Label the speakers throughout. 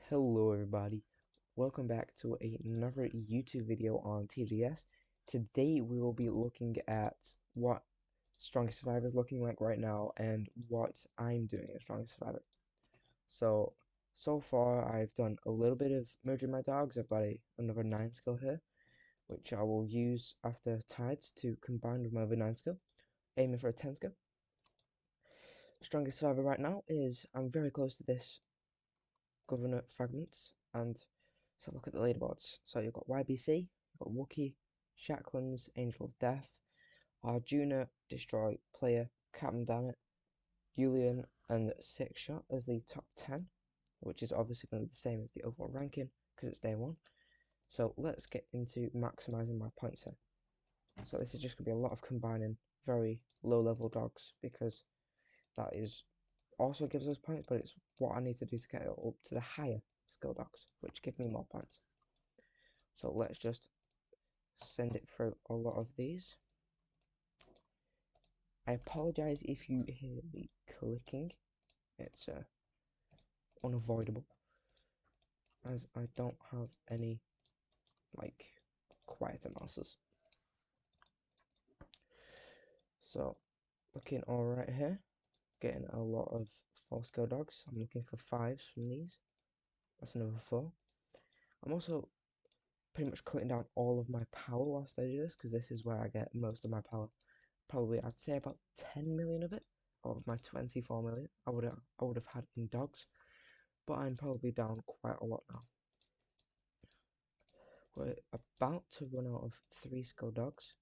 Speaker 1: Hello everybody, welcome back to another YouTube video on TGS. Today we will be looking at what Strongest Survivor is looking like right now and what I'm doing as Strongest Survivor. So far I've done a little bit of merging my dogs. I've got another 9 skill here, which I will use after tides to combine with my other 9 skill, aiming for a 10 skill. Strongest Survivor right now is I'm very close to this Governor Fragments, and let's have a look at the leaderboards. So you've got YBC, you've got Wookie, Shacklands, Angel of Death, Arjuna, Destroy, Player, Captain Dammit, Julian, and Six Shot as the top 10, which is obviously going to be the same as the overall ranking because it's day 1. So let's get into maximising my points here. So this is just going to be a lot of combining very low level dogs because that is also gives us points, but it's what I need to do to get it up to the higher skill dogs, which give me more points. So let's just send it through a lot of these. I apologize if you hear the clicking, it's unavoidable as I don't have any like quieter mouses. So looking alright here, getting a lot of 4 skill dogs. I'm looking for 5s from these. That's another 4. I'm also pretty much cutting down all of my power whilst I do this because this is where I get most of my power. Probably I'd say about 10 million of it out of my 24 million I would have had in dogs, but I'm probably down quite a lot now. We're about to run out of 3 skill dogs,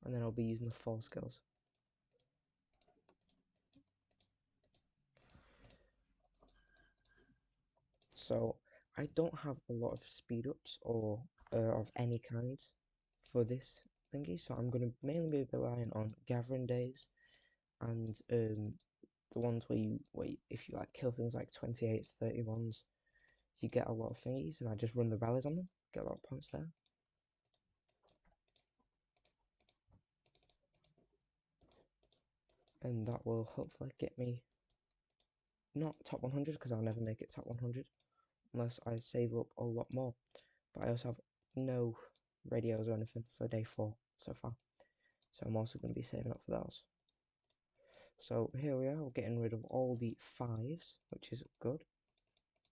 Speaker 1: and then I'll be using the 4 skills. So I don't have a lot of speed ups or of any kind for this thingy, so I'm going to mainly be relying on gathering days and the ones where if you like kill things like 28s, 31s, you get a lot of thingies, and I just run the rallies on them, get a lot of points there. And that will hopefully get me not top 100 because I'll never make it top 100 unless I save up a lot more. But I also have no radios or anything for day 4 so far, so I'm also going to be saving up for those. So here we are, we're getting rid of all the 5s, which is good.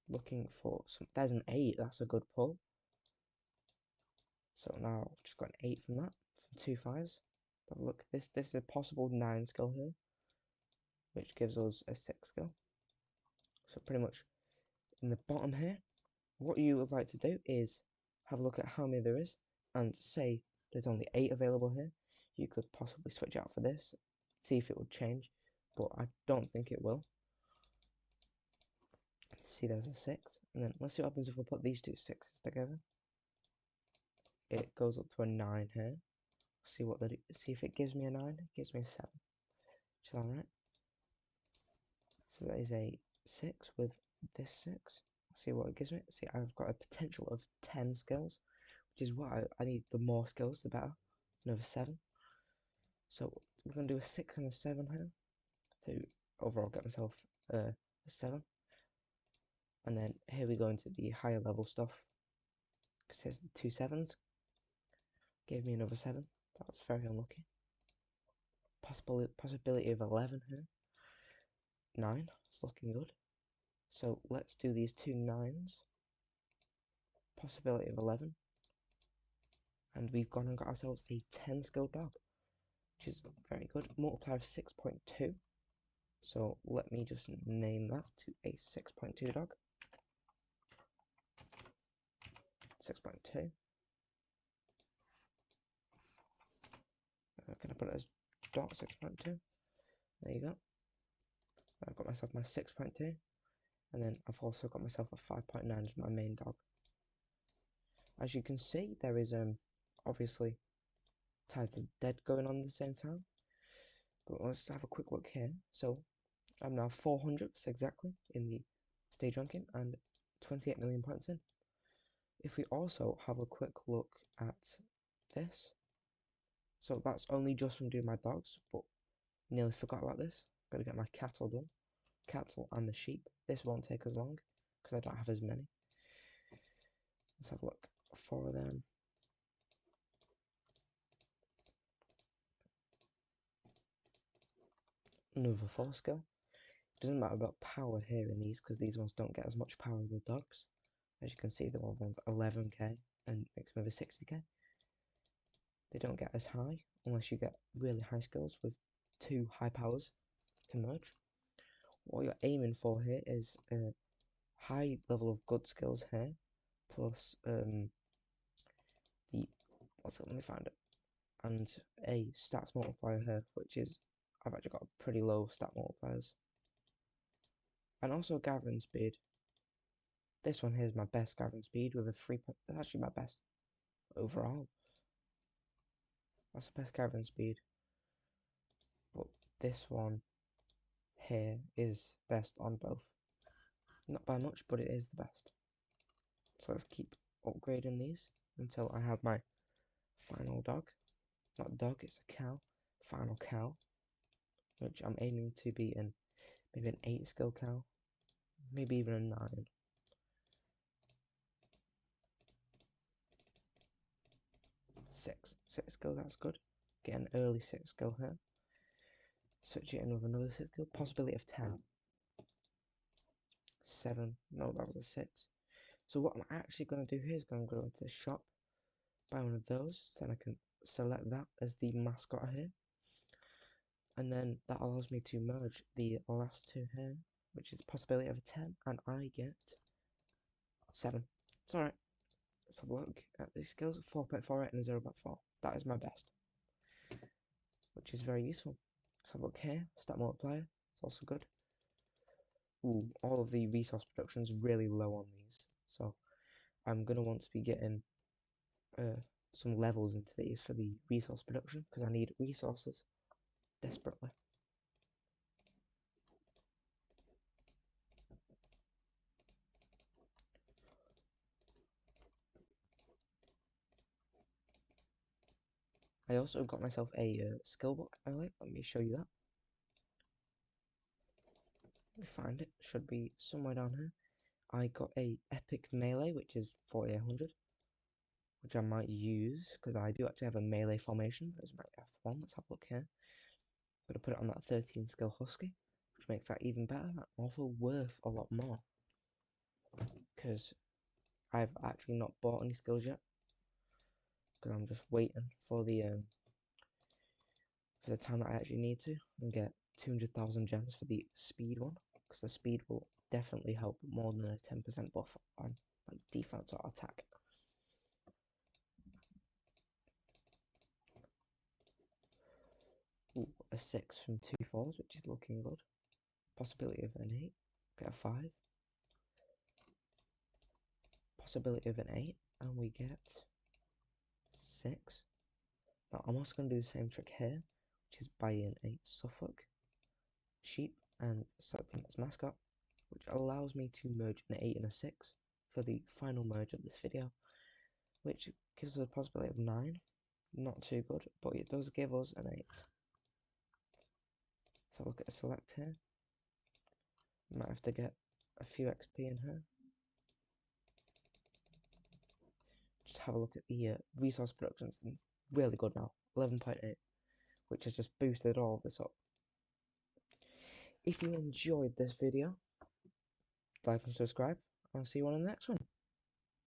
Speaker 1: Looking for some, there's an 8, that's a good pull. So now I've just got an 8 from that, from 2 5s. But look, this is a possible 9 skill here, which gives us a 6 skill. So pretty much in the bottom here, what you would like to do is have a look at how many there is, and say there's only 8 available here. You could possibly switch out for this, see if it would change, but I don't think it will. See, there's a 6, and then let's see what happens if we put these two 6s together. It goes up to a 9 here. See what they see if it gives me a 9. It gives me a 7, which is alright. So that is a 6 with this 6. See what it gives me. See, I've got a potential of 10 skills, which is what I need. The more skills, the better. Another 7. So we're going to do a 6 and a 7 here to overall get myself a 7. And then here we go into the higher level stuff. Because here's the 2 7s. Gave me another 7. That was very unlucky. Possibility of 11 here. 9. It's looking good. So let's do these 2 9s. Possibility of 11. And we've gone and got ourselves a 10 skill dog, which is very good. Multiplier of 6.2. So let me just name that to a 6.2 dog. 6.2. Can I put it as dot 6.2? There you go. I've got myself my 6.2, and then I've also got myself a 5.9 as my main dog. As you can see, there is obviously Tides of Dead going on at the same time. But let's have a quick look here. So I'm now 400th exactly in the stage ranking and 28 million points in. If we also have a quick look at this, so that's only just from doing my dogs, but nearly forgot about this. Got to get my cattle done, cattle and the sheep. This won't take as long because I don't have as many. Let's have a look. 4 of them. Another 4 skill. It doesn't matter about power here in these, because these ones don't get as much power as the dogs. As you can see, the other one's 11k and makes them over 60k. They don't get as high unless you get really high skills with 2 high powers to merge. What you're aiming for here is a high level of good skills here, plus the let me find it, and a stats multiplier here, which is I've actually got pretty low stat multipliers, and also gathering speed. This one here is my best gathering speed with a 3. That's actually my best overall. That's the best gathering speed. But this one here is best on both. Not by much, but it is the best. So let's keep upgrading these until I have my final dog. Not dog, it's a cow. Final cow. Which I'm aiming to be in maybe an 8 skill cow. Maybe even a 9. 6 skill, that's good. Get an early 6 skill here. Switch it in with another 6 skill. Possibility of 10. 7. No, that was a 6. So what I'm actually going to do here is going to go into the shop, buy one of those, then I can select that as the mascot here. And then that allows me to merge the last 2 here, which is the possibility of a 10, and I get 7. It's alright. Let's have a look at these skills. 4.48 and a 0.4. That is my best, which is very useful. Let's have a look here. Stat multiplier. It's also good. Ooh, all of the resource production is really low on these, so I'm going to want to be getting some levels into these for the resource production, because I need resources desperately. I also got myself a skill book earlier. Let me show you that. Let me find it. Should be somewhere down here. I got a epic melee, which is 4800, which I might use because I do actually have a melee formation as my F1. Let's have a look here. I'm going to put it on that 13 skill husky, which makes that even better and also worth a lot more, because I've actually not bought any skills yet, because I'm just waiting for the time that I actually need to, and get 200,000 gems for the speed one, because the speed will definitely help more than a 10% buff on like defense or attack. Ooh, a 6 from 2 4s, which is looking good. Possibility of an 8, get a 5. Possibility of an 8, and we get 6. Now I'm also going to do the same trick here, which is buying a Suffolk sheep and selecting its mascot, which allows me to merge an 8 and a 6 for the final merge of this video, which gives us a possibility of 9. Not too good, but it does give us an 8. So look at a select here. Might have to get a few XP in here. Just have a look at the resource productions. It's really good now, 11.8, which has just boosted all of this up. If you enjoyed this video, like and subscribe. I'll see you on the next one.